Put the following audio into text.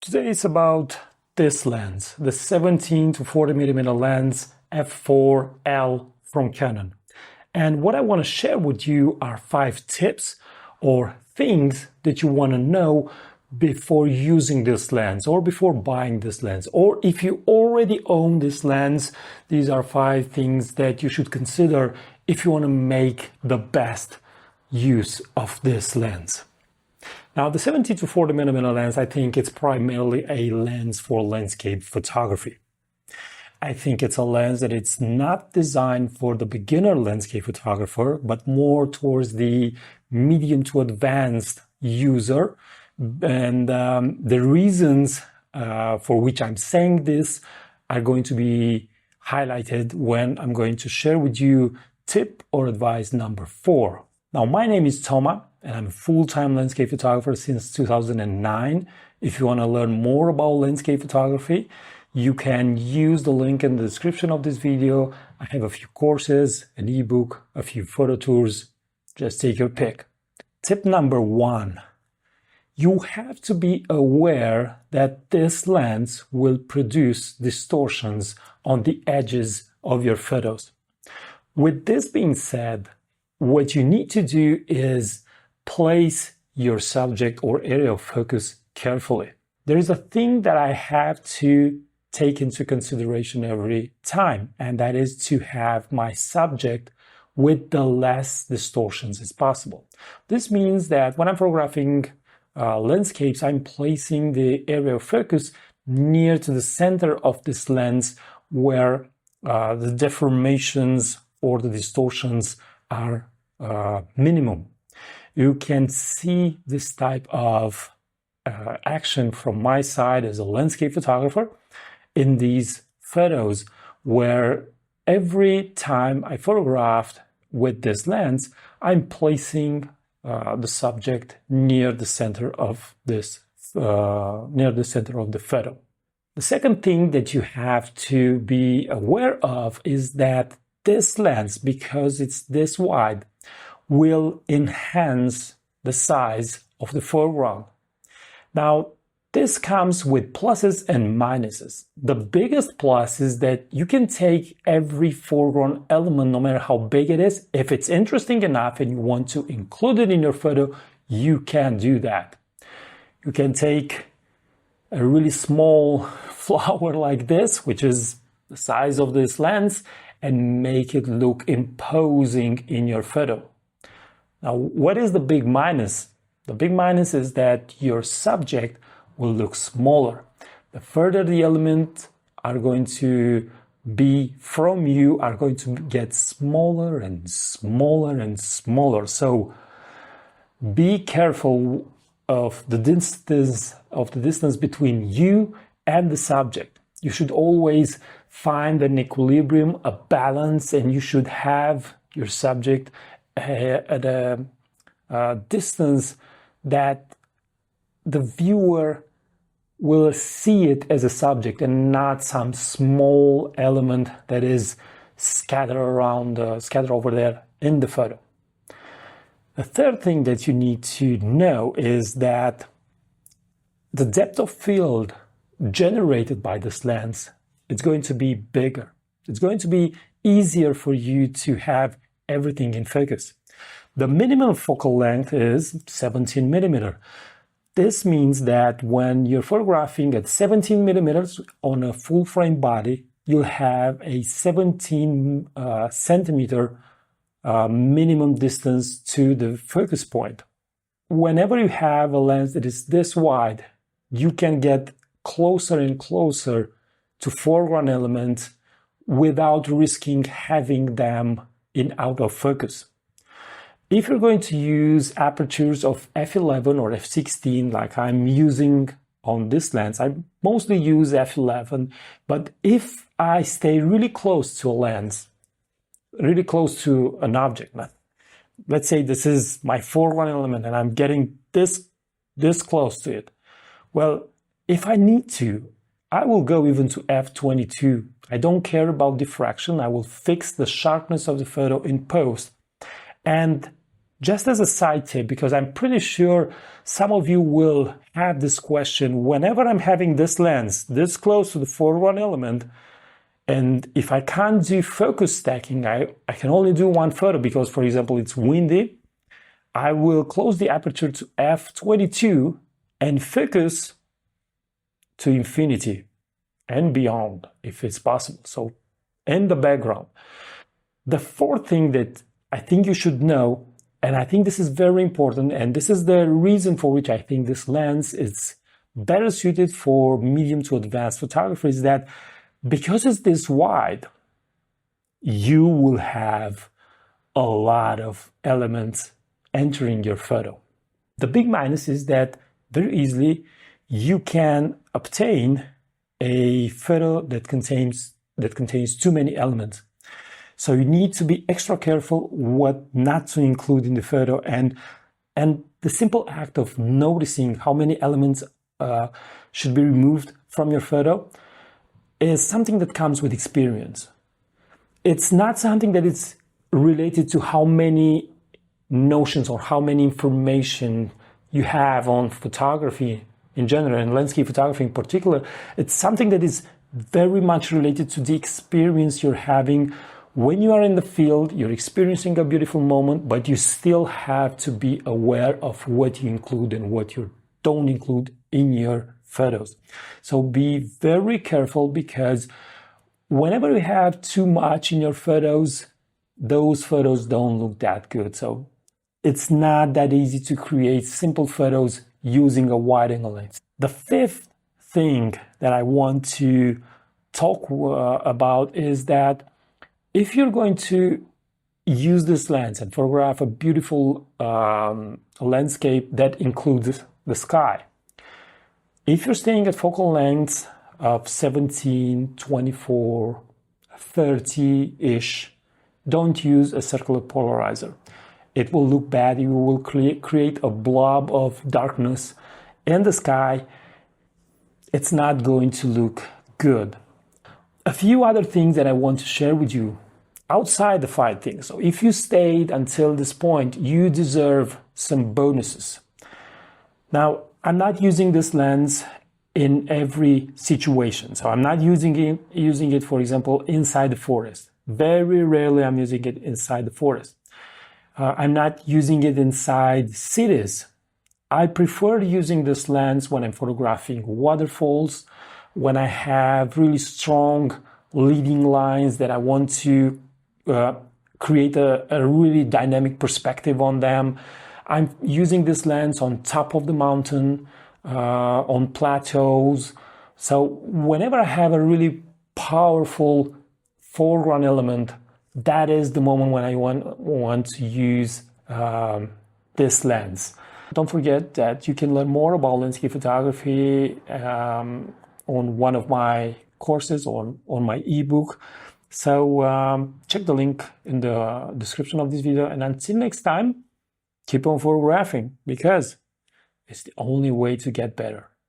Today it's about this lens, the 17 to 40 millimeter lens f4L from Canon. And what I want to share with you are 5 tips or things that you want to know before using this lens or before buying this lens. Or if you already own this lens, these are 5 things that you should consider if you want to make the best use of this lens. Now, the 70 to 40 millimeter lens, I think it's primarily a lens for landscape photography. I think it's a lens that it's not designed for the beginner landscape photographer, but more towards the medium to advanced user. And the reasons for which I'm saying this are going to be highlighted when I'm going to share with you tip or advice number 4. Now, my name is Toma, and I'm a full-time landscape photographer since 2009. If you want to learn more about landscape photography, you can use the link in the description of this video. I have a few courses, an ebook, a few photo tours. Just take your pick. Tip number 1. You have to be aware that this lens will produce distortions on the edges of your photos. With this being said, what you need to do is place your subject or area of focus carefully. There is a thing that I have to take into consideration every time, and that is to have my subject with the less distortions as possible. This means that when I'm photographing landscapes, I'm placing the area of focus near to the center of this lens where the deformations or the distortions are minimum. You can see this type of action from my side as a landscape photographer in these photos, where every time I photographed with this lens, I'm placing the subject near the center of this near the center of the photo. The second thing that you have to be aware of is that this lens, because it's this wide, will enhance the size of the foreground. Now, this comes with pluses and minuses. The biggest plus is that you can take every foreground element, no matter how big it is. If it's interesting enough and you want to include it in your photo, you can do that. You can take a really small flower like this, which is the size of this lens, and make it look imposing in your photo. Now, what is the big minus? The big minus is that your subject will look smaller. The further the elements are going to be from you are going to get smaller and smaller and smaller. So be careful of the distance between you and the subject. You should always find an equilibrium, a balance, and you should have your subject at a distance that the viewer will see it as a subject and not some small element that is scattered over there in the photo. The third thing that you need to know is that the depth of field generated by this lens, it's going to be bigger. It's going to be easier for you to have everything in focus. The minimum focal length is 17 millimeter. This means that when you're photographing at 17 millimeters on a full frame body, you'll have a 17 centimeter minimum distance to the focus point. Whenever you have a lens that is this wide, you can get closer and closer to foreground elements without risking having them in out of focus. If you're going to use apertures of f11 or f16 like I'm using on this lens, I mostly use f11, but if I stay really close to a lens, really close to an object, let's say this is my foreground element and I'm getting this close to it, well, if I need to, I will go even to f22. I don't care about diffraction. I will fix the sharpness of the photo in post. And Just as a side tip, because I'm pretty sure some of you will have this question, whenever I'm having this lens this close to the foreground element, and if I can't do focus stacking, I can only do one photo because, for example, it's windy, I will close the aperture to f22 and focus to infinity and beyond if it's possible. So in the background. The fourth thing that I think you should know, and I think this is very important, and this is the reason for which I think this lens is better suited for medium to advanced photography, is that because it's this wide, you will have a lot of elements entering your photo. The big minus is that very easily you can obtain a photo that contains too many elements. So you need to be extra careful what not to include in the photo, and the simple act of noticing how many elements should be removed from your photo is something that comes with experience. It's not something that is related to how many notions or how many information you have on photography in general and landscape photography in particular. It's something that is very much related to the experience you're having when you are in the field. You're experiencing a beautiful moment, but you still have to be aware of what you include and what you don't include in your photos. So be very careful, because whenever you have too much in your photos, those photos don't look that good. So it's not that easy to create simple photos using a wide angle lens. The fifth thing that I want to talk about is that if you're going to use this lens and photograph a beautiful landscape that includes the sky, if you're staying at focal lengths of 17, 24, 30-ish, don't use a circular polarizer. It will look bad. You will create a blob of darkness in the sky. It's not going to look good. A few other things that I want to share with you outside the 5 things. So if you stayed until this point, you deserve some bonuses. Now, I'm not using this lens in every situation. So I'm not using it, for example, inside the forest. Very rarely I'm using it inside the forest. I'm not using it inside cities. I prefer using this lens when I'm photographing waterfalls, when I have really strong leading lines that I want to create a really dynamic perspective on them. I'm using this lens on top of the mountain, on plateaus. So whenever I have a really powerful foreground element, that is the moment when I want to use this lens. Don't forget that you can learn more about landscape photography on one of my courses, on my ebook. So check the link in the description of this video. And until next time, keep on photographing, because it's the only way to get better.